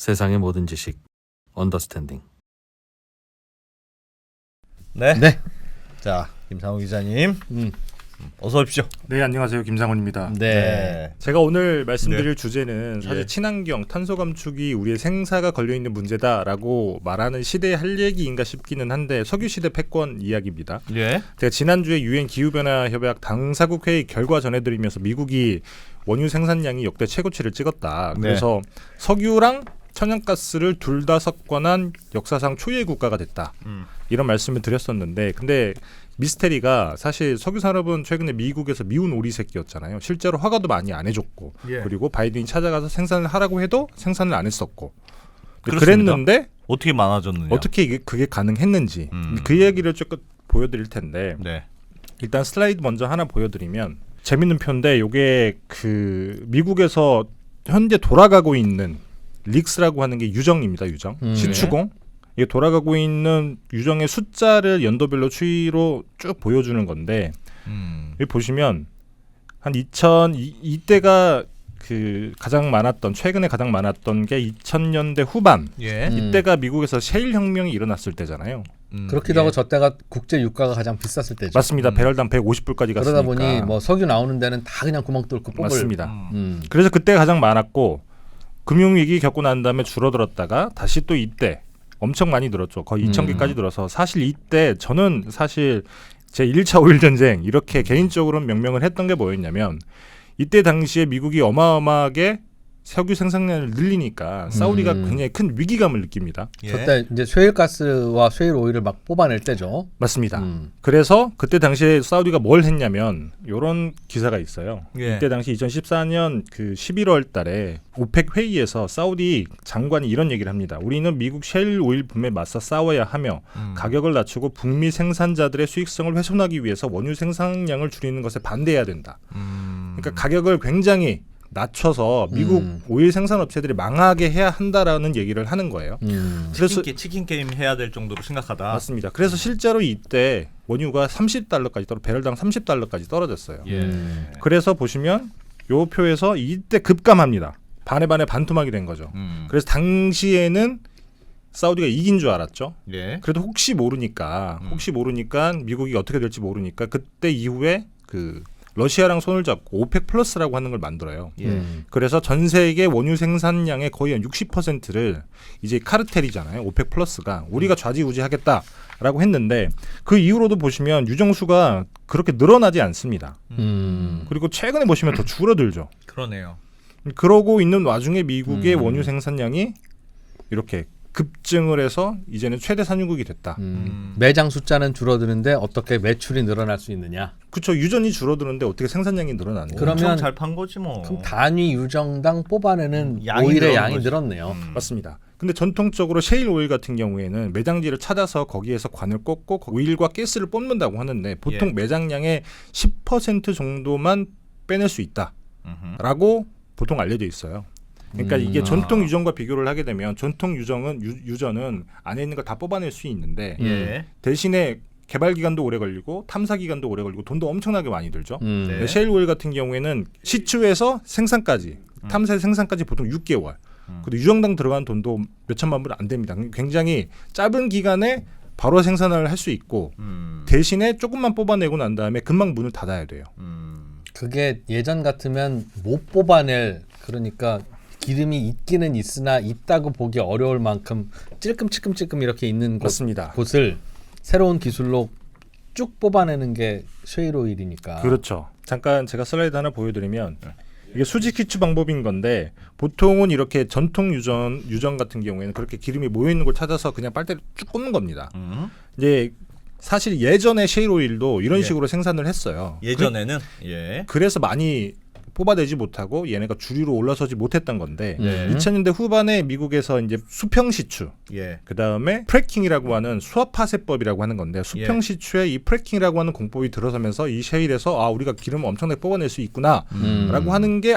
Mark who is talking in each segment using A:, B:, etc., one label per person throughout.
A: 세상의 모든 지식 언더스탠딩.
B: 네. 자, 김상우 기자님, 어서 오십시오.
C: 네, 안녕하세요. 김상훈입니다.
B: 네.
C: 제가 오늘 말씀드릴
B: 네.
C: 주제는 사실
B: 예.
C: 친환경, 탄소 감축이 우리의 생사가 걸려있는 문제다라고 말하는 시대의 할 얘기인가 싶기는 한데 석유 시대 패권 이야기입니다.
B: 예.
C: 제가 지난주에 유엔 기후변화 협약 당사국 회의 결과 전해드리면서 미국이 원유 생산량이 역대 최고치를 찍었다.
B: 네.
C: 그래서 석유랑 천연가스를 둘 다 석권한 역사상 초유의 국가가 됐다. 이런 말씀을 드렸었는데 근데 미스테리가 사실 석유 산업은 최근에 미국에서 미운 오리 새끼였잖아요. 실제로 허가도 많이 안 해줬고
B: 예.
C: 그리고 바이든이 찾아가서 생산을 하라고 해도 생산을 안 했었고
B: 그렇습니다.
C: 그랬는데
B: 어떻게 많아졌느냐?
C: 어떻게 그게 가능했는지 그 얘기를 조금 보여드릴 텐데
B: 네.
C: 일단 슬라이드 먼저 하나 보여드리면 재밌는 표인데 이게 그 미국에서 현재 돌아가고 있는 릭스라고 하는 게 유정입니다. 유정 시추공 이게 돌아가고 있는 유정의 숫자를 연도별로 추이로 쭉 보여주는 건데 여기 보시면 한 2002때가 그 가장 많았던 최근에 가장 많았던 게 2000년대 후반
B: 예.
C: 이때가 미국에서 셰일 혁명이 일어났을 때잖아요.
D: 그렇기도 하고 저 때가 국제 유가가 가장 비쌌을 때죠.
C: 맞습니다. 배럴당 150불까지 갔으니까.
D: 그러다 보니 뭐 석유 나오는 데는 다 그냥 구멍 뚫고 뽑을.
C: 맞습니다. 그래서 그때 가장 많았고 금융위기 겪고 난 다음에 줄어들었다가 다시 또 이때 엄청 많이 늘었죠. 거의 2000개까지 늘어서 사실 이때 저는 사실 제 1차 오일 전쟁 이렇게 개인적으로는 명명을 했던 게 뭐였냐면 이때 당시에 미국이 어마어마하게 석유 생산량을 늘리니까 사우디가 굉장히 큰 위기감을 느낍니다.
B: 예.
D: 저때 이제 셰일가스와 셰일 오일을 막 뽑아낼 때죠.
C: 맞습니다. 그래서 그때 당시에 사우디가 뭘 했냐면 이런 기사가 있어요.
B: 예.
C: 이때 당시 2014년 그 11월 달에 오펙 회의에서 사우디 장관이 이런 얘기를 합니다. 우리는 미국 셰일 오일 붐에 맞서 싸워야 하며 가격을 낮추고 북미 생산자들의 수익성을 훼손하기 위해서 원유 생산량을 줄이는 것에 반대해야 된다. 그러니까 가격을 굉장히 낮춰서 미국 오일 생산 업체들이 망하게 해야 한다라는 얘기를 하는 거예요. 그래서
B: 치킨 게임 해야 될 정도로 심각하다.
C: 맞습니다. 그래서 실제로 이때 원유가 30달러까지 배럴당 30달러까지 떨어졌어요.
B: 예.
C: 그래서 보시면 요 표에서 이때 급감합니다. 반에 반토막이 된 거죠. 그래서 당시에는 사우디가 이긴 줄 알았죠.
B: 예.
C: 그래도 혹시 모르니까 미국이 어떻게 될지 모르니까 그때 이후에 그 러시아랑 손을 잡고 오펙 플러스라고 하는 걸 만들어요.
B: 예.
C: 그래서 전 세계 원유 생산량의 거의 한 60%를 이제 카르텔이잖아요. 오펙 플러스가 우리가 좌지우지하겠다라고 했는데 그 이후로도 보시면 유정수가 그렇게 늘어나지 않습니다. 그리고 최근에 보시면 더 줄어들죠.
B: 그러네요.
C: 그러고 있는 와중에 미국의 원유 생산량이 이렇게 급증을 해서 이제는 최대 산유국이 됐다.
D: 매장 숫자는 줄어드는데 어떻게 매출이 늘어날 수 있느냐?
C: 그렇죠. 유전이 줄어드는데 어떻게 생산량이 늘어나는 거예요?
D: 그러면
B: 엄청 잘 판 거지 뭐.
D: 그럼 단위 유정당 뽑아내는
B: 양이
D: 오일의
B: 늘어난
D: 양이
B: 거지.
D: 늘었네요.
C: 맞습니다. 근데 전통적으로 셰일 오일 같은 경우에는 매장지를 찾아서 거기에서 관을 꽂고 오일과 가스를 뽑는다고 하는데 보통
B: 예.
C: 매장량의 10% 정도만 빼낼 수 있다라고 보통 알려져 있어요. 그러니까 이게 전통 유전과 비교를 하게 되면 전통 유전은 안에 있는 걸 다 뽑아낼 수 있는데
B: 예.
C: 대신에 개발 기간도 오래 걸리고 탐사 기간도 오래 걸리고 돈도 엄청나게 많이 들죠.
B: 네.
C: 셰일 오일 같은 경우에는 시추에서 생산까지 탐사 생산까지 보통 6개월. 근데 유정당 들어간 돈도 몇 천만 불 안 됩니다. 굉장히 짧은 기간에 바로 생산을 할 수 있고 대신에 조금만 뽑아내고 난 다음에 금방 문을 닫아야 돼요.
D: 그게 예전 같으면 못 뽑아낼 그러니까 기름이 있기는 있으나 있다고 보기 어려울 만큼 찔끔찔끔 이렇게 있는
C: 맞습니다.
D: 곳을 새로운 기술로 쭉 뽑아내는 게 셰일 오일이니까.
C: 그렇죠. 잠깐 제가 슬라이드 하나 보여드리면 이게 수직 키추 방법인 건데 보통은 이렇게 전통 유전 같은 경우에는 그렇게 기름이 모여 있는 걸 찾아서 그냥 빨대를 쭉 꽂는 겁니다. 이제 사실 예전에 셰일 오일도 이런
B: 예.
C: 식으로 생산을 했어요.
B: 예전에는 예.
C: 그래서 많이 뽑아내지 못하고 얘네가 주류로 올라서지 못했던 건데
B: 네.
C: 2000년대 후반에 미국에서 이제 수평 시추
B: 예.
C: 그 다음에 프래킹이라고 하는 수압 파쇄법이라고 하는 건데 수평 시추에 이 프래킹이라고 하는 공법이 들어서면서 이 셰일에서 우리가 기름을 엄청나게 뽑아낼 수 있구나라고 하는 게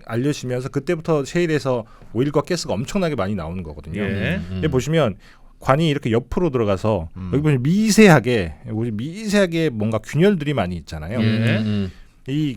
C: 알려지면서 그때부터 셰일에서 오일과 가스가 엄청나게 많이 나오는 거거든요.
B: 예.
C: 여기 보시면 관이 이렇게 옆으로 들어가서 여기 보면 미세하게 뭔가 균열들이 많이 있잖아요.
B: 예.
C: 이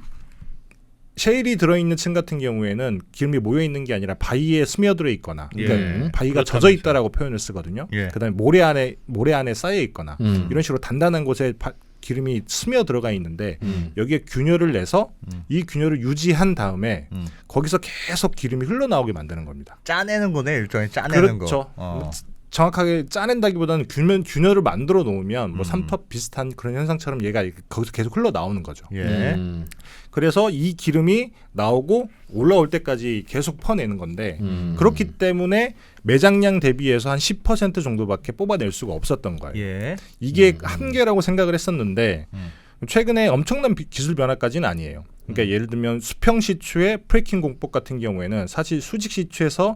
C: 셰일이 들어있는 층 같은 경우에는 기름이 모여 있는 게 아니라 바위에 스며들어 있거나, 그러니까
B: 예.
C: 바위가
B: 그렇다면서요.
C: 젖어 있다라고 표현을 쓰거든요.
B: 예.
C: 그다음에 모래 안에 쌓여 있거나 이런 식으로 단단한 곳에 기름이 스며 들어가 있는데 여기에 균열을 내서 이 균열을 유지한 다음에 거기서 계속 기름이 흘러나오게 만드는 겁니다.
B: 짜내는 거네, 일종의 짜내는
C: 그렇죠.
B: 거.
C: 정확하게 짜낸다기보다는 균열을 만들어 놓으면 뭐 삼투압 비슷한 그런 현상처럼 얘가 거기서 계속 흘러나오는 거죠.
B: 예.
C: 그래서 이 기름이 나오고 올라올 때까지 계속 퍼내는 건데 그렇기 때문에 매장량 대비해서 한 10% 정도밖에 뽑아낼 수가 없었던 거예요.
B: 예.
C: 이게 한계라고 생각을 했었는데 최근에 엄청난 기술 변화까지는 아니에요. 그러니까 예를 들면 수평 시추의 프레킹 공법 같은 경우에는 사실 수직 시추에서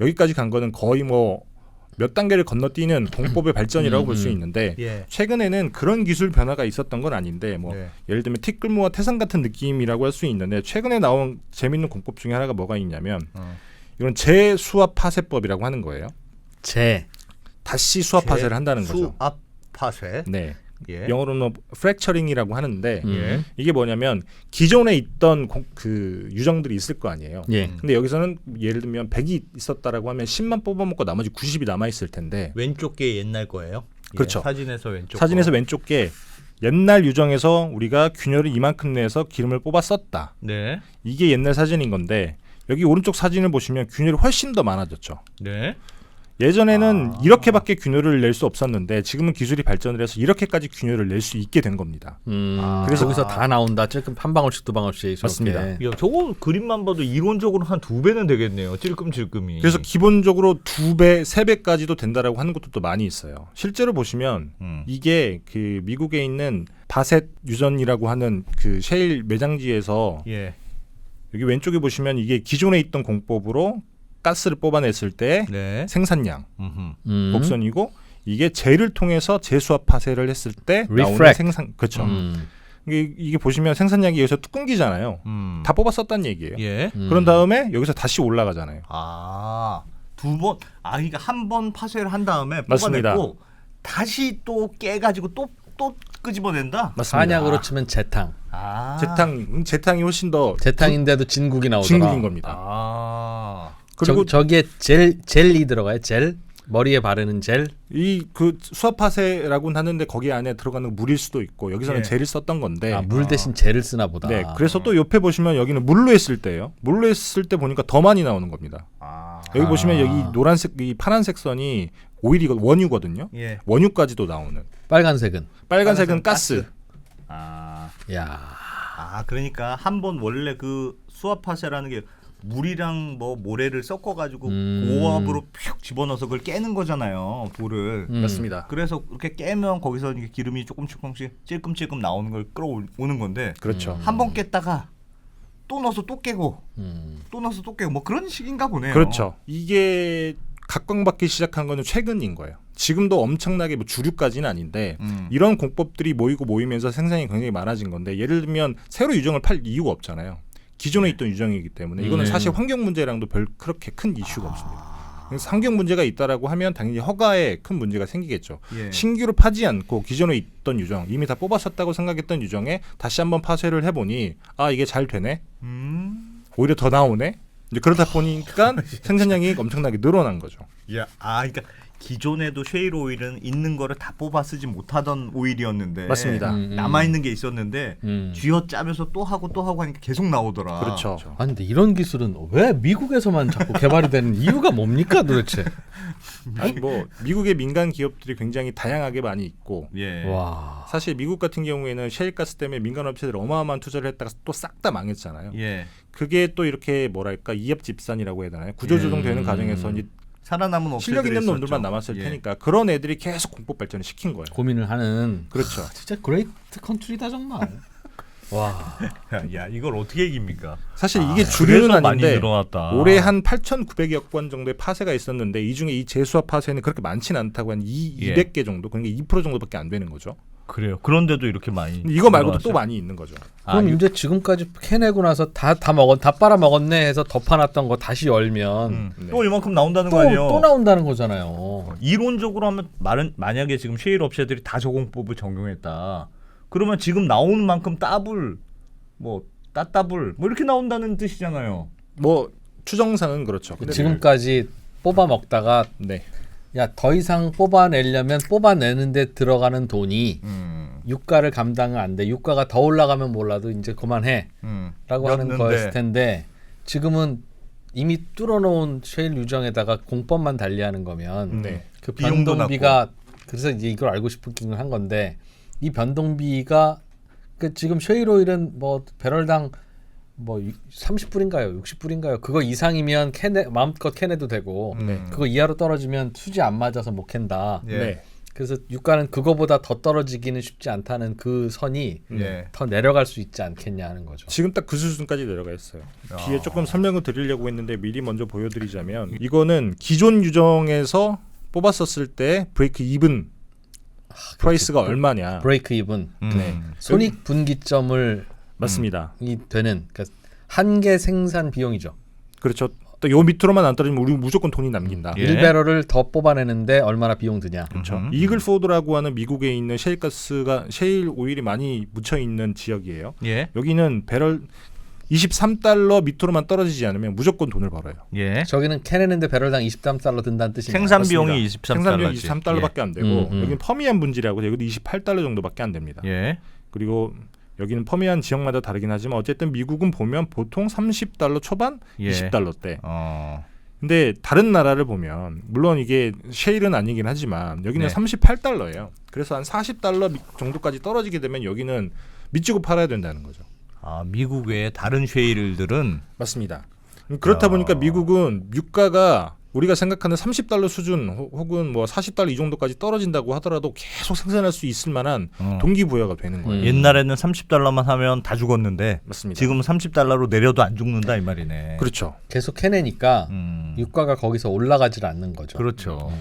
C: 여기까지 간 거는 거의 뭐 몇 단계를 건너뛰는 공법의 발전이라고 볼 수 있는데
B: 예.
C: 최근에는 그런 기술 변화가 있었던 건 아닌데 뭐
B: 네.
C: 예를 들면 티끌모아 태산 같은 느낌이라고 할 수 있는데 최근에 나온 재밌는 공법 중에 하나가 뭐가 있냐면 이건 재수압 파쇄법이라고 하는 거예요. 다시 수압 파쇄를 한다는 거죠.
B: 수압 파쇄.
C: 네.
B: 예.
C: 영어로는 프랙처링이라고 하는데
B: 예.
C: 이게 뭐냐면 기존에 있던 그 유정들이 있을 거 아니에요.
D: 예.
C: 근데 여기서는 예를 들면 100이 있었다라고 하면 10만 뽑아먹고 나머지 90이 남아 있을 텐데
B: 왼쪽 게 옛날 거예요?
C: 그렇죠.
B: 예. 사진에서 왼쪽.
C: 사진에서 왼쪽 게 옛날 유정에서 우리가 균열을 이만큼 내서 기름을 뽑아 썼다.
B: 네.
C: 이게 옛날 사진인 건데 여기 오른쪽 사진을 보시면 균열이 훨씬 더 많아졌죠.
B: 네.
C: 예전에는 이렇게밖에 균열을 낼 수 없었는데 지금은 기술이 발전을 해서 이렇게까지 균열을 낼 수 있게 된 겁니다.
D: 그래서 거기서 다 나온다. 찔끔 한 방울씩 두 방울씩 저렇게.
C: 맞습니다.
B: 야, 저거 그림만 봐도 이론적으로 한 2배는 되겠네요. 찔끔찔끔이.
C: 그래서 기본적으로 2배, 3배까지도 된다라고 하는 것도 또 많이 있어요. 실제로 보시면 이게 그 미국에 있는 바셋 유전이라고 하는 그 셰일 매장지에서
B: 예.
C: 여기 왼쪽에 보시면 이게 기존에 있던 공법으로 가스를 뽑아냈을 때
B: 네.
C: 생산량
B: 음흠.
C: 곡선이고 이게 젤을 통해서 재수압 파쇄를 했을 때 나오는
D: Refract.
C: 생산 그렇죠. 이게 보시면 생산량이 여기서 뚝 끊기잖아요. 다 뽑아 썼다는 얘기예요.
B: 예.
C: 그런 다음에 여기서 다시 올라가잖아요.
B: 아, 두 번. 아, 그러니까 한 번 파쇄를 한 다음에
C: 맞습니다.
B: 뽑아내고 다시 또 깨가지고 또 끄집어낸다.
C: 맞습니다.
D: 한약으로 치면 재탕.
B: 아.
C: 재탕이 훨씬 더
D: 재탕인데도 진국이 나오더라.
C: 진국인 겁니다.
B: 아.
C: 그리고
D: 저기에 젤이 들어가요. 젤 머리에 바르는 젤.
C: 이 그 수압 파쇄라고는 하는데 거기 안에 들어가는 건 물일 수도 있고 여기서는
B: 예.
C: 젤을 썼던 건데
D: 아, 물 대신 젤을 쓰나 보다.
C: 네, 그래서 또 옆에 보시면 여기는 물로 했을 때예요. 물로 했을 때 보니까 더 많이 나오는 겁니다.
B: 아.
C: 여기 보시면 여기 노란색 이 파란색 선이 오일이 원유거든요.
B: 예.
C: 원유까지도 나오는.
D: 빨간색은.
C: 빨간색은 가스.
B: 아.
D: 야.
B: 아, 그러니까 한 번 원래 그 수압 파쇄라는 게 물이랑 뭐 모래를 섞어가지고 고압으로 푹 집어넣어서 그걸 깨는 거잖아요, 불을.
C: 맞습니다.
B: 그래서 그렇게 깨면 거기서 이게 기름이 조금씩 찔끔찔끔 나오는 걸 끌어오는 건데
C: 그렇죠.
B: 한 번 깼다가 또 넣어서 또 깨고 또 넣어서 또 깨고 뭐 그런 식인가 보네요.
C: 그렇죠. 이게 각광받기 시작한 거는 최근인 거예요. 지금도 엄청나게 뭐 주류까지는 아닌데 이런 공법들이 모이면서 생산이 굉장히 많아진 건데 예를 들면 새로 유정을 팔 이유가 없잖아요. 기존에 있던 유정이기 때문에 이거는 사실 환경 문제랑도 별 그렇게 큰 이슈가 없습니다. 그래서 환경 문제가 있다라고 하면 당연히 허가에 큰 문제가 생기겠죠.
B: 예.
C: 신규로 파지 않고 기존에 있던 유정 이미 다 뽑았었다고 생각했던 유정에 다시 한번 파쇄를 해보니 아 이게 잘 되네. 오히려 더 나오네. 이제 그러다 보니까 생산량이 엄청나게 늘어난 거죠.
B: 야, 아, 그러니까 기존에도 쉐일 오일은 있는 거를 다 뽑아 쓰지 못하던 오일이었는데
C: 맞습니다.
B: 남아 있는 게 있었는데 쥐어 짜면서 또 하고 하니까 계속 나오더라.
C: 그렇죠.
D: 아니 근데 이런 기술은 왜 미국에서만 자꾸 개발이 되는 이유가 뭡니까 도대체?
C: 아니 뭐 미국의 민간 기업들이 굉장히 다양하게 많이 있고
B: 예.
D: 와.
C: 사실 미국 같은 경우에는 셰일가스 때문에 민간 업체들이 어마어마한 투자를 했다가 또 싹 다 망했잖아요.
B: 예.
C: 그게 또 이렇게 뭐랄까 이합집산이라고 해야 되나요? 구조조정되는 과정에서 이제
B: 살아남은 업체들이
C: 실력 있는
B: 있었죠.
C: 놈들만 남았을
B: 예.
C: 테니까 그런 애들이 계속 공법 발전을 시킨 거예요.
D: 고민을 하는.
C: 그렇죠.
D: 진짜 그레이트 컨트리다 정말. 와.
B: 야, 이걸 어떻게 이깁니까?
C: 사실 이게 주류는
B: 그래서 많이
C: 아닌데
B: 늘어났다.
C: 올해 한 8,900여 건 정도의 파쇄가 있었는데 이 중에 이 재수압 파쇄는 그렇게 많지는 않다고 한
B: 예.
C: 200개 정도, 그러니까 2% 정도밖에 안 되는 거죠.
B: 그래요. 그런데도 이렇게 많이.
C: 이거 말고도
B: 늘어났어요?
C: 또 많이 있는 거죠.
D: 그럼 이제 지금까지 캐내고 나서 다 빨아 먹었네 해서 덮어놨던 거 다시 열면
C: 네.
B: 또 이만큼 나온다는 거 아니에요?
D: 또 나온다는 거잖아요.
B: 이론적으로 하면 만약에 지금 셰일 업체들이 다 저공법을 적용했다. 그러면 지금 나오는 만큼 더블 뭐 따따블 뭐 이렇게 나온다는 뜻이잖아요.
C: 뭐 추정상은 그렇죠. 근데
D: 지금까지 뽑아 먹다가
C: 네.
D: 야 더 이상 뽑아내려면 뽑아내는데 들어가는 돈이 유가를 감당은 안 돼. 유가가 더 올라가면 몰라도 이제 그만해 라고 하는
B: 였는데.
D: 거였을 텐데 지금은 이미 뚫어놓은 셰일 유정에다가 공법만 달리하는 거면
C: 네.
D: 그
B: 비용도
D: 변동비가 그래서 이제 이걸 알고 싶긴 한 건데 이 변동비가 그 지금 셰일 오일은 뭐 배럴당 뭐 30불인가요? 60불인가요? 그거 이상이면 마음껏 캐내도 되고 그거 이하로 떨어지면 수지 안 맞아서 못 캔다.
B: 예.
C: 네.
D: 그래서 유가는 그거보다 더 떨어지기는 쉽지 않다는 그 선이
B: 예.
D: 더 내려갈 수 있지 않겠냐 하는 거죠.
C: 지금 딱 그 수준까지 내려가 있어요. 뒤에 조금 설명을 드리려고 했는데 미리 먼저 보여드리자면 이거는 기존 유정에서 뽑았었을 때 브레이크 이븐 프라이스가 얼마냐.
D: 브레이크 이븐
C: 네.
D: 손익 분기점을
C: 맞습니다.
D: 이 되는 그러니까 한개 생산 비용이죠.
C: 그렇죠. 또 요 밑으로만 안 떨어지면 우리 무조건 돈이 남긴다.
B: 예.
D: 1배럴을 더 뽑아내는데 얼마나 비용 드냐.
C: 그렇죠. 이글포드라고 하는 미국에 있는 셰일 오일이 많이 묻혀 있는 지역이에요.
B: 예.
C: 여기는 배럴 23달러 밑으로만 떨어지지 않으면 무조건 돈을 벌어요.
B: 예.
D: 저기는 캐내는데 배럴당 23달러 든다는 뜻입니다.
B: 생산 비용이 23달러지.
C: 생산 비용이 23달러밖에 안 되고
D: 음.
C: 여기는 퍼미안 분지라고 여기도 28달러 정도밖에 안 됩니다.
B: 예.
C: 그리고 여기는 퍼미안 지역마다 다르긴 하지만 어쨌든 미국은 보면 보통 30달러 초반,
B: 예.
C: 20달러대.
B: 어.
C: 근데 다른 나라를 보면 물론 이게 셰일은 아니긴 하지만 여기는
B: 네.
C: 38달러예요. 그래서 한 40달러 정도까지 떨어지게 되면 여기는 밑지고 팔아야 된다는 거죠.
B: 아, 미국 외에 다른 쉐일들은
C: 맞습니다. 그렇다 보니까 미국은 유가가 우리가 생각하는 30달러 수준 혹은 뭐 40달러 이 정도까지 떨어진다고 하더라도 계속 생산할 수 있을 만한 동기부여가 되는 거예요.
B: 옛날에는 30달러만 하면 다 죽었는데
C: 맞습니다.
B: 지금은 30달러로 내려도 안 죽는다 이 말이네.
C: 그렇죠.
D: 계속 캐내니까 유가가 거기서 올라가질 않는 거죠.
B: 그렇죠.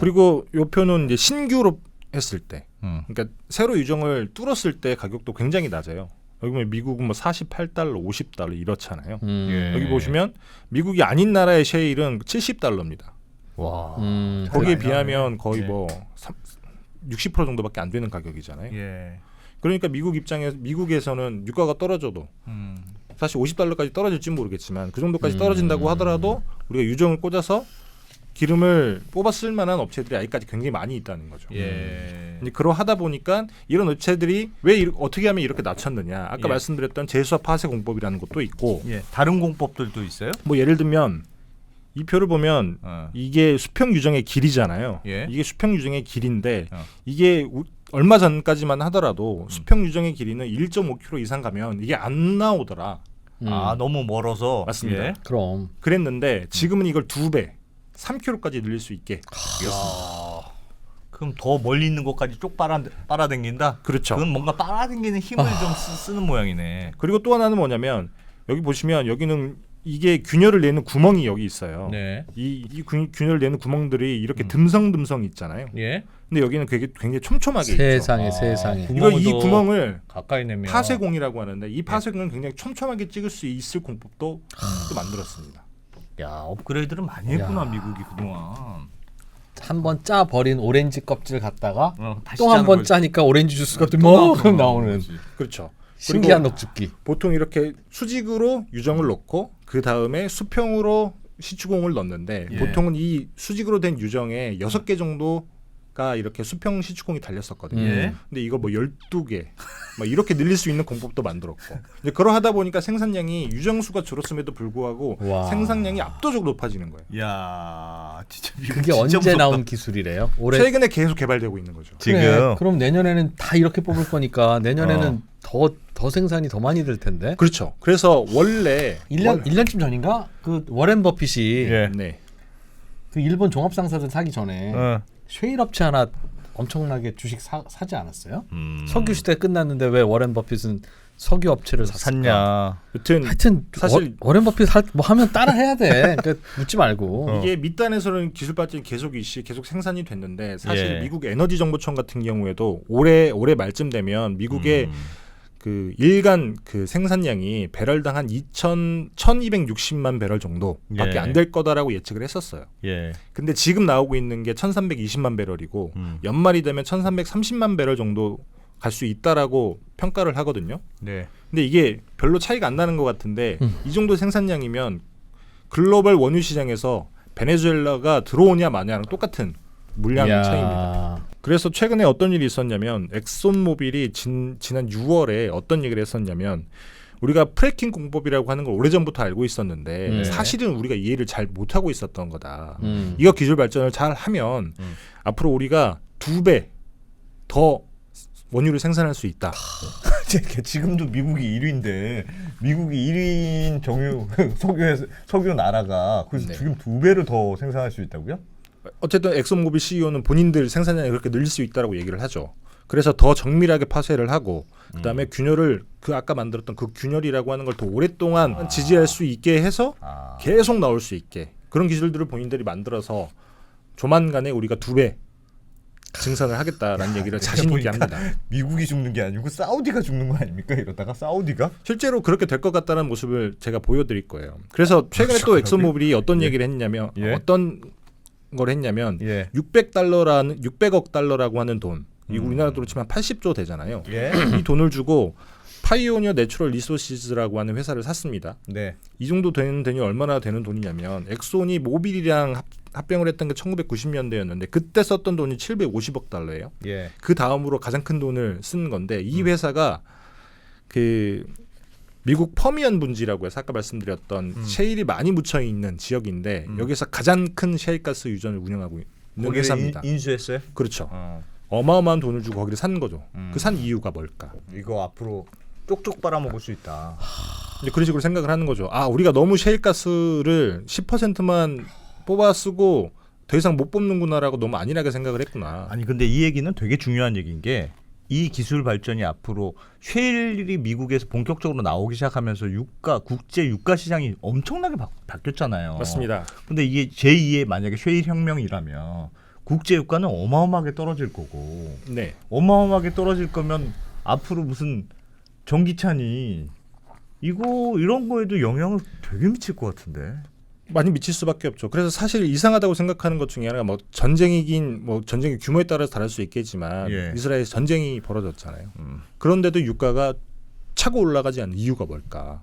C: 그리고 요 표는 이제 신규로 했을 때,
B: 음.
C: 그러니까 새로 유정을 뚫었을 때 가격도 굉장히 낮아요. 여기 보면 미국은 뭐 48달러, 50달러 이렇잖아요.
B: 예.
C: 여기 보시면 미국이 아닌 나라의 셰일은 70달러입니다.
B: 와.
C: 거기에
B: 많이
C: 비하면 거의
B: 예.
C: 뭐 60% 정도밖에 안 되는 가격이잖아요.
B: 예.
C: 그러니까 미국에서는 유가가 떨어져도 사실 50달러까지 떨어질지 모르겠지만 그 정도까지 떨어진다고 하더라도 우리가 유정을 꽂아서 기름을 뽑아 쓸 만한 업체들이 아직까지 굉장히 많이 있다는 거죠.
B: 예.
C: 이제 그러하다 보니까 이런 업체들이 왜 어떻게 하면 이렇게 낮췄느냐? 아까
B: 예.
C: 말씀드렸던 제수와 파쇄 공법이라는 것도 있고,
B: 예. 다른 공법들도 있어요?
C: 뭐 예를 들면 이 표를 보면 이게 수평 유정의 길이잖아요.
B: 예.
C: 이게 수평 유정의 길인데
B: 어.
C: 이게 얼마 전까지만 하더라도 수평 유정의 길이는 1.5km 이상 가면 이게 안 나오더라.
B: 아, 너무 멀어서.
C: 맞습니다.
B: 예.
D: 그럼
C: 그랬는데 지금은 이걸 2배, 3km까지 늘릴 수 있게.
B: 야. 그럼 더 멀리 있는 것까지 쪽 빨아당긴다?
C: 그렇죠.
B: 그건 뭔가 빨아당기는 힘을 좀 쓰는 모양이네.
C: 그리고 또 하나는 뭐냐면 여기 보시면 여기는 이게 균열을 내는 구멍이 여기 있어요.
B: 네.
C: 이 균열을 내는 구멍들이 이렇게 듬성듬성 있잖아요.
B: 예.
C: 근데 여기는 굉장히 촘촘하게 있죠.
D: 세상에 세상에.
C: 이거 이
B: 구멍도
C: 구멍을
B: 가까이 내면
C: 파쇄공이라고 하는데 이 파쇄공은 굉장히 촘촘하게 찍을 수 있을 공법도 또 만들었습니다.
B: 야, 업그레이드를 많이 했구나 미국이 그동안.
D: 한 번 짜 버린 오렌지 껍질 갖다가
B: 다시
D: 또 한 번
B: 짜는 거지.
D: 짜니까 오렌지 주스가
B: 또
D: 막 나오는
B: 거지.
C: 그렇죠.
D: 신기한
C: 그리고
D: 녹즙기.
C: 보통 이렇게 수직으로 유정을 넣고 그 다음에 수평으로 시추공을 넣는데
B: 예.
C: 보통은 이 수직으로 된 유정에 6개 정도가 이렇게 수평 시추공이 달렸었거든요.
B: 예.
C: 근데 이거 뭐 12개 막 이렇게 늘릴 수 있는 공법도 만들었고 이제 그러하다 보니까 생산량이 유정수가 줄었음에도 불구하고
D: 와.
C: 생산량이 압도적으로 높아지는 거예요.
B: 야, 진짜 미국
D: 그게
B: 진짜
D: 언제
B: 무섭다.
D: 나온 기술이래요? 올해
C: 최근에 계속 개발되고 있는 거죠.
B: 지금
D: 그래, 그럼 내년에는 다 이렇게 뽑을 거니까 내년에는 더 생산이 더 많이 될 텐데.
C: 그렇죠. 그래서 원래
D: 1년쯤 전인가? 그 워렌 버핏이
B: 예.
C: 네.
D: 그 일본 종합상사들 사기 전에
B: 어.
D: 쉐일 업체 하나 엄청나게 주식 사지 않았어요?
B: 음.
D: 석유 시대 끝났는데 왜 워렌 버핏은 석유 업체를 샀을까?
B: 샀냐?
C: 여튼
D: 하여튼
C: 사실
D: 워렌 버핏 뭐 하면 따라 해야 돼. 그러니까 묻지 말고.
C: 이게 밑단에서는 기술 발전이 계속 생산이 됐는데 사실
B: 예.
C: 미국 에너지정보청 같은 경우에도 올해 말쯤 되면 미국의 그 일간 그 생산량이 배럴당 한 1260만 배럴 정도밖에
B: 예.
C: 안 될 거다라고 예측을 했었어요.
B: 예.
C: 근데 지금 나오고 있는 게 1320만 배럴이고 연말이 되면 1330만 배럴 정도가 갈 수 있다라고 평가를 하거든요.
B: 네.
C: 근데 이게 별로 차이가 안 나는 것 같은데 이 정도 생산량이면 글로벌 원유 시장에서 베네수엘라가 들어오냐 마냐랑 똑같은 물량
D: 이야.
C: 차이입니다. 그래서 최근에 어떤 일이 있었냐면 엑손모빌이 지난 6월에 어떤 얘기를 했었냐면 우리가 프래킹 공법이라고 하는 걸 오래전부터 알고 있었는데
D: 네.
C: 사실은 우리가 이해를 잘 못하고 있었던 거다. 이거 기술 발전을 잘 하면 앞으로 우리가 2배 더 원유를 생산할 수 있다.
B: 지금도 미국이 1위인데 미국이 1위인 석유 나라가 그래서
D: 네.
B: 지금 2배를 더 생산할 수 있다고요?
C: 어쨌든 엑손모빌 CEO는 본인들 생산량이 그렇게 늘릴 수 있다라고 얘기를 하죠. 그래서 더 정밀하게 파쇄를 하고 그다음에 균열을 그 아까 만들었던 그 균열이라고 하는 걸 더 오랫동안 지지할 수 있게 해서 계속 나올 수 있게 그런 기술들을 본인들이 만들어서 조만간에 우리가 2배 증산을 하겠다라는 얘기를 자신 있게
B: 보니까
C: 합니다.
B: 미국이 죽는 게 아니고 사우디가 죽는 거 아닙니까? 이러다가 사우디가?
C: 실제로 그렇게 될 것 같다는 모습을 제가 보여드릴 거예요. 그래서 최근에 또 엑소모빌이 어떤 얘기를 했냐면 어떤 걸 했냐면
B: 예.
C: 600억 달러라고 하는 돈, 이 우리나라 돈으로 치면 80조 되잖아요.
B: 예.
C: 이 돈을 주고 파이오니어 내추럴 리소시즈라고 하는 회사를 샀습니다.
B: 네.
C: 이 정도 되는 돈이 얼마나 되는 돈이냐면 엑손이 모빌이랑 합병을 했던 게 1990년대였는데 그때 썼던 돈이 750억 달러예요.
B: 예.
C: 그 다음으로 가장 큰 돈을 쓴 건데 이 회사가 그 미국 퍼미언 분지라고 해서 아까 말씀드렸던 셰일이 많이 묻혀 있는 지역인데 여기서 가장 큰 셰일가스 유전을 운영하고 있는 회사입니다.
B: 인수했어요?
C: 그렇죠. 어마어마한 돈을 주고 거기를 산 거죠. 그 산 이유가 뭘까?
B: 이거 앞으로 쪽쪽 빨아먹을 수 있다.
C: 이제 그런 식으로 생각을 하는 거죠. 아, 우리가 너무 셰일가스를 10%만 뽑아 쓰고 더 이상 못 뽑는구나라고 너무 안일하게 생각을 했구나.
B: 아니 근데 이 얘기는 되게 중요한 얘기인 게 이 기술 발전이 앞으로 셰일이 미국에서 본격적으로 나오기 시작하면서 국제 유가 시장이 엄청나게 바뀌었잖아요.
C: 맞습니다.
B: 근데 이게 제2의 만약에 셰일 혁명이라면 국제 유가는 어마어마하게 떨어질 거고
C: 네.
B: 어마어마하게 떨어질 거면 앞으로 무슨 전기차니 이런 거에도 영향을 되게 미칠 것 같은데.
C: 많이 미칠 수밖에 없죠. 그래서 사실 이상하다고 생각하는 것 중에 하나가 뭐 전쟁이긴 뭐 전쟁의 규모에 따라서 다를 수 있겠지만
B: 예.
C: 이스라엘에서 전쟁이 벌어졌잖아요. 그런데도 유가가 차고 올라가지 않는 이유가 뭘까?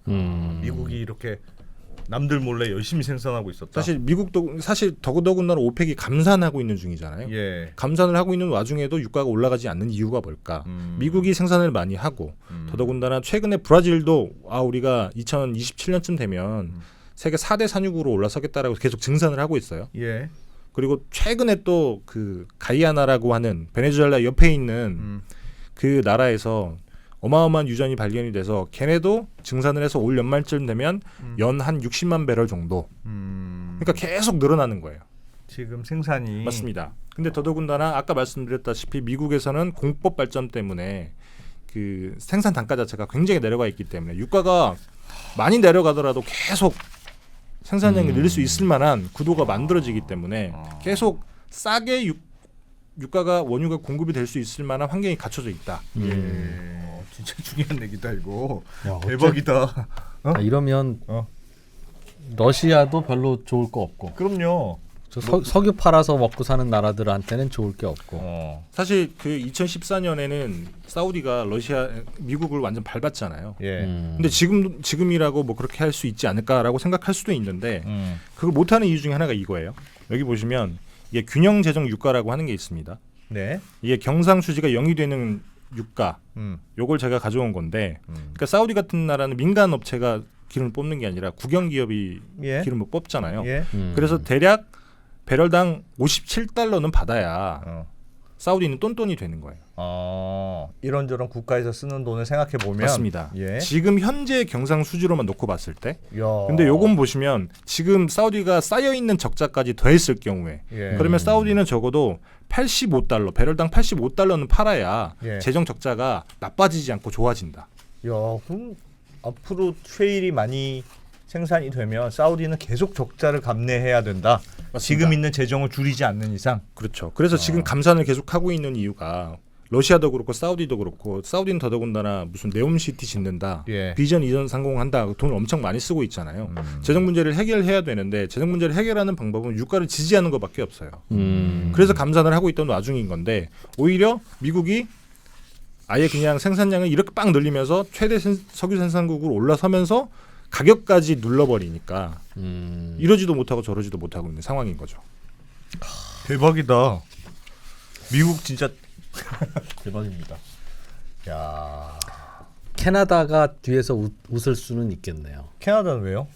B: 미국이 이렇게 남들 몰래 열심히 생산하고 있었다.
C: 사실 미국도 사실 더군다나 오펙이 감산하고 있는 중이잖아요.
B: 예.
C: 감산을 하고 있는 와중에도 유가가 올라가지 않는 이유가 뭘까? 미국이 생산을 많이 하고 더더군다나 최근에 브라질도 우리가 2027년쯤 되면 세계 4대 산유국으로 올라서겠다라고 계속 증산을 하고 있어요.
B: 예.
C: 그리고 최근에 또 그 가이아나라고 하는 베네수엘라 옆에 있는 그 나라에서 어마어마한 유전이 발견이 돼서 걔네도 증산을 해서 올 연말쯤 되면 연 한 60만 배럴 정도. 그러니까 계속 늘어나는 거예요.
B: 지금 생산이
C: 맞습니다. 근데 더더군다나 아까 말씀드렸다시피 미국에서는 공법 발전 때문에 그 생산 단가 자체가 굉장히 내려가 있기 때문에 유가가 많이 내려가더라도 계속 생산량이 늘릴 수 있을 만한 구도가 만들어지기 때문에 계속 싸게 유가가 원유가 공급이 될 수 있을 만한 환경이 갖춰져 있다.
B: 예. 진짜 중요한 얘기다 이거.
D: 야,
B: 대박이다.
D: 이러면 러시아도 별로 좋을 거 없고
B: 그럼요.
D: 석유 팔아서 먹고 사는 나라들한테는 좋을 게 없고.
C: 사실 그 2014년에는 사우디가 미국을 완전 밟았잖아요.
B: 예.
C: 근데 지금이라고 뭐 그렇게 할 수 있지 않을까라고 생각할 수도 있는데 그걸 못하는 이유 중에 하나가 이거예요. 여기 보시면 이게 균형 재정 유가라고 하는 게 있습니다.
B: 네.
C: 이게 경상수지가 0이 되는 유가. 요걸 제가 가져온 건데, 그러니까 사우디 같은 나라는 민간 업체가 기름을 뽑는 게 아니라 국영 기업이
B: 예.
C: 기름을 뽑잖아요.
B: 예.
C: 그래서 대략 배럴당 57달러는 받아야 사우디는 똔똔이 되는 거예요.
B: 이런저런 국가에서 쓰는 돈을 생각해 보면
C: 맞습니다.
B: 예.
C: 지금 현재 경상수지로만 놓고 봤을 때,
B: 야.
C: 근데 요건 보시면 지금 사우디가 쌓여 있는 적자까지 더했을 경우에,
B: 예.
C: 그러면 사우디는 적어도 85달러, 배럴당 85달러는 팔아야
B: 예.
C: 재정 적자가 나빠지지 않고 좋아진다.
B: 야, 그럼 앞으로 셰일이 많이 생산이 되면 사우디는 계속 적자를 감내해야 된다.
C: 맞습니다.
B: 지금 있는 재정을 줄이지 않는 이상.
C: 그렇죠. 그래서 지금 감산을 계속 하고 있는 이유가 러시아도 그렇고 사우디도 그렇고, 사우디는 더더군다나 무슨 네옴시티 짓는다,
B: 예.
C: 비전 2030 한다, 돈을 엄청 많이 쓰고 있잖아요. 재정 문제를 해결해야 되는데 재정 문제를 해결하는 방법은 유가를 지지하는 것밖에 없어요. 그래서 감산을 하고 있던 와중인 건데 오히려 미국이 아예 그냥 생산량을 이렇게 빵 늘리면서 최대 석유 생산국으로 올라서면서 가격까지 눌러버리니까 이러지도 못하고 저러지도 못하고 있는 상황인 거죠.
B: 대박이다. 미국 진짜
D: 대박입니다. 야, 캐나다가 뒤에서 웃을 수는 있겠네요.
B: 캐나다는 왜요?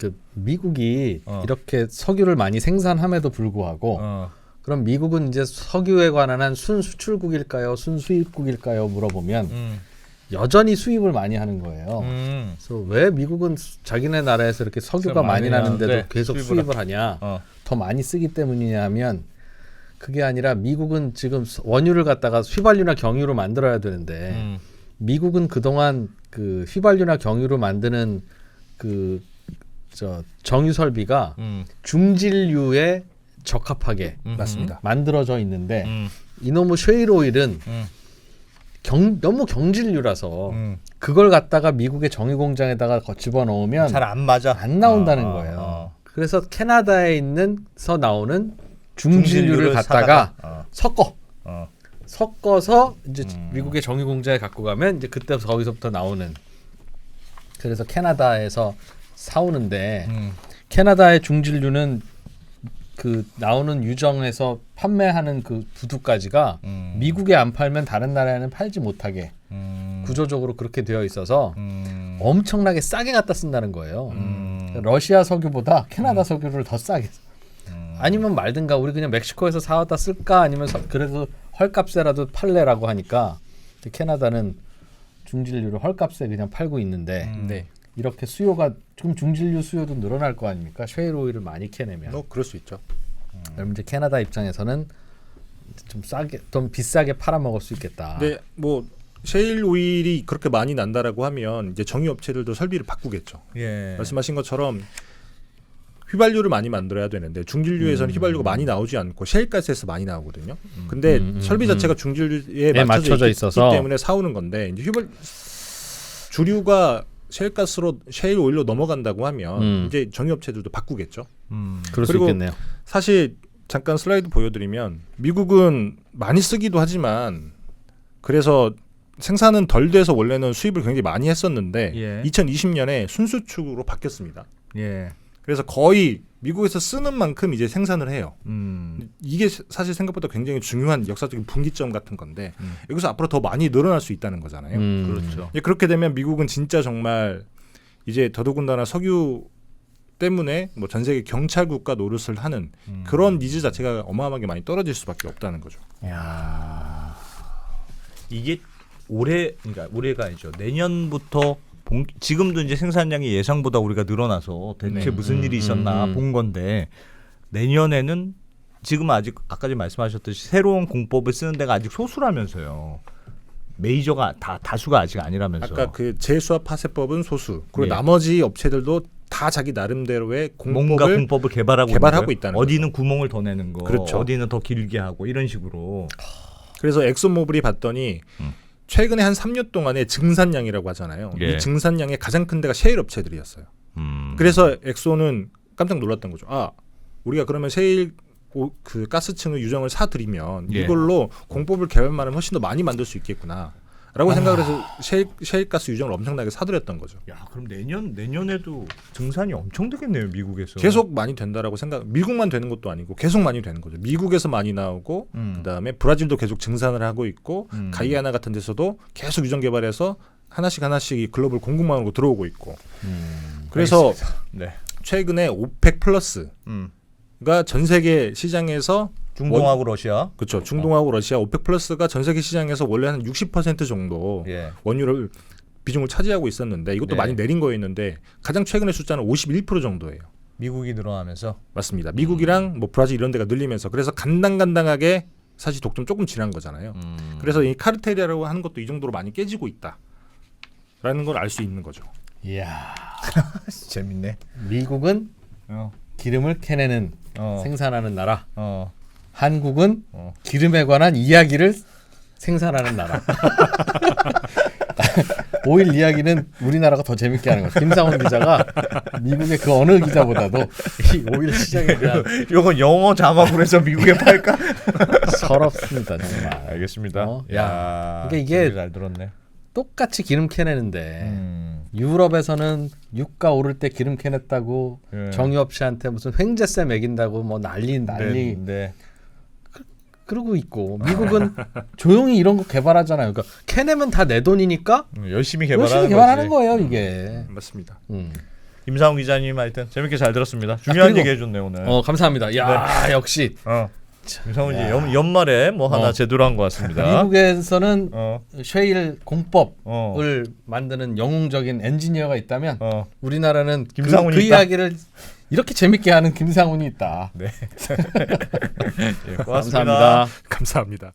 D: 그 미국이 이렇게 석유를 많이 생산함에도 불구하고 그럼 미국은 이제 석유에 관한 한 순수출국일까요, 순수입국일까요 물어보면 여전히 수입을 많이 하는 거예요. 그래서 왜 미국은 자기네 나라에서 이렇게 석유가 많이 나는데도 계속 수입을 하냐? 더 많이 쓰기 때문이냐면 그게 아니라 미국은 지금 원유를 갖다가 휘발유나 경유로 만들어야 되는데 미국은 그동안 그 휘발유나 경유로 만드는 그 정유 설비가 중진류에 적합하게
C: 맞습니다.
D: 만들어져 있는데 이놈의 쉐일 오일은 너무 경질류라서 그걸 갖다가 미국의 정유 공장에다가 집어넣으면
B: 잘 안 맞아.
D: 안 나온다는 거예요. 그래서 캐나다에 있는서 나오는 중진류를 갖다가 섞어서 이제 미국의 정유 공장에 갖고 가면 이제 그때 거기서부터 나오는. 그래서 캐나다에서 사오는데 캐나다의 중진류는 그 나오는 유정에서 판매하는 그 부두까지가 미국에 안 팔면 다른 나라에는 팔지 못하게 구조적으로 그렇게 되어 있어서 엄청나게 싸게 갖다 쓴다는 거예요. 러시아 석유보다 캐나다 석유를 더 싸게. 아니면 말든가 우리 그냥 멕시코에서 사왔다 쓸까 아니면 그래도 헐값에라도 팔래라고 하니까 캐나다는 중진류를 헐값에 그냥 팔고 있는데
C: 네.
D: 이렇게 수요가 지금 중진류 수요도 늘어날 거 아닙니까? 쉐일 오일을 많이 캐내면.
C: 그럴 수 있죠.
D: 그럼 이제 캐나다 입장에서는 좀 비싸게 팔아먹을 수 있겠다.
C: 근데 뭐 셰일 오일이 그렇게 많이 난다라고 하면 이제 정유 업체들도 설비를 바꾸겠죠.
B: 예.
C: 말씀하신 것처럼 휘발유를 많이 만들어야 되는데 중진류에서는 휘발유가 많이 나오지 않고 셰일가스에서 많이 나오거든요. 근데 설비 자체가 중진류에 맞춰져 있기 때문에 사오는 건데 이제 주류가 셰일가스로 셰일 오일로 넘어간다고 하면 이제 정유업체들도 바꾸겠죠.
D: 그럴 수
C: 그리고
D: 있겠네요.
C: 사실 잠깐 슬라이드 보여드리면 미국은 많이 쓰기도 하지만 그래서 생산은 덜 돼서 원래는 수입을 굉장히 많이 했었는데
B: 예.
C: 2020년에 순수축으로 바뀌었습니다.
B: 예.
C: 그래서 거의 미국에서 쓰는 만큼 이제 생산을 해요. 이게 사실 생각보다 굉장히 중요한 역사적인 분기점 같은 건데 여기서 앞으로 더 많이 늘어날 수 있다는 거잖아요.
B: 그렇죠.
C: 이제 그렇게 되면 미국은 진짜 정말 이제 더더군다나 석유 때문에 뭐 전 세계 경찰 국가 노릇을 하는 그런 니즈 자체가 어마어마하게 많이 떨어질 수밖에 없다는 거죠.
B: 야. 이게 그러니까 올해가 아니죠. 내년부터 지금도 이제 생산량이 예상보다 우리가 늘어나서 대체 무슨 일이 있었나 본 건데 내년에는 지금 아직 아까 전에 말씀하셨듯이 새로운 공법을 쓰는 데가 아직 소수라면서요. 메이저가 다수가 아직 아니라면서.
C: 아까 그 재수압 파쇄법은 소수. 그리고
B: 예.
C: 나머지 업체들도 다 자기 나름대로의
B: 뭔가 공법을 개발하고
C: 있다는
B: 어디는 구멍을 더 내는 거,
C: 그렇죠.
B: 어디는 더 길게 하고 이런 식으로.
C: 그래서 엑소모빌이 봤더니 최근에 한 3년 동안의 증산량이라고 하잖아요.
B: 예.
C: 이 증산량의 가장 큰 데가 셰일 업체들이었어요. 그래서 엑소는 깜짝 놀랐던 거죠. 아, 우리가 그러면 셰일 그 가스층의 유정을 사들이면
B: 예.
C: 이걸로 공법을 개발만 하면 훨씬 더 많이 만들 수 있겠구나. 라고 생각을 해서 셰일 가스 유정을 엄청나게 사들였던 거죠.
B: 야, 그럼 내년에도 증산이 엄청 되겠네요, 미국에서.
C: 계속 많이 된다라고 미국만 되는 것도 아니고 계속 많이 되는 거죠. 미국에서 많이 나오고 그다음에 브라질도 계속 증산을 하고 있고 가이아나 같은 데서도 계속 유정 개발해서 하나씩 글로벌 공급망으로 들어오고 있고. 그래서
B: 네.
C: 최근에 오펙 플러스가 전 세계 시장에서
B: 중동하고 러시아.
C: 그렇죠. 중동하고 러시아 오펙 플러스가 전 세계 시장에서 원래 한 60% 정도
B: 예.
C: 원유를 비중을 차지하고 있었는데 이것도
B: 네.
C: 많이 내린 거였는데 가장 최근의 숫자는 51% 정도예요.
B: 미국이 늘어나면서.
C: 맞습니다. 미국이랑 뭐 브라질 이런 데가 늘리면서 그래서 간당간당하게 사실 독점 조금 지난 거잖아요. 그래서 이 카르텔이라고 하는 것도 이 정도로 많이 깨지고 있다라는 걸 알 수 있는 거죠.
D: 이야,
B: 재밌네.
D: 미국은 기름을 캐내는 생산하는 나라. 한국은 기름에 관한 이야기를 생산하는 나라. 오일 이야기는 우리나라가 더 재밌게 하는 거죠. 김상훈 기자가 미국의 그 어느 기자보다도 이 오일 시장에 대한
B: 이건 영어 자막으로 해서 미국에 팔까?
D: 서럽습니다 정말.
B: 알겠습니다.
D: 야, 그러니까 이게
B: 잘 들었네.
D: 똑같이 기름 캐내는데 유럽에서는 유가 오를 때 기름 캐냈다고
B: 예.
D: 정유업 씨한테 무슨 횡재세 매긴다고 뭐 난리
B: 네.
D: 그러고 있고 미국은 조용히 이런 거 개발하잖아요. 그러니까 캐내면 다 내 돈이니까
B: 열심히
D: 열심히 개발하는 거예요 이게.
C: 맞습니다.
B: 김상훈 기자님 하여튼 재밌게 잘 들었습니다. 중요한
D: 그리고-
B: 얘기 해줬네 오늘.
D: 감사합니다. 야 역시
B: 김상훈 씨 연말에 뭐 하나 제대로 한 것 같습니다.
D: 미국에서는
B: 어,
D: 쉐일 공법을
B: 어,
D: 만드는 영웅적인 엔지니어가 있다면
B: 어.
D: 우리나라는
B: 김상훈이
D: 그
B: 있다?
D: 이야기를 이렇게 재밌게 하는 김상훈이 있다.
B: 네. 예, 고맙습니다.
D: 감사합니다.
C: 감사합니다.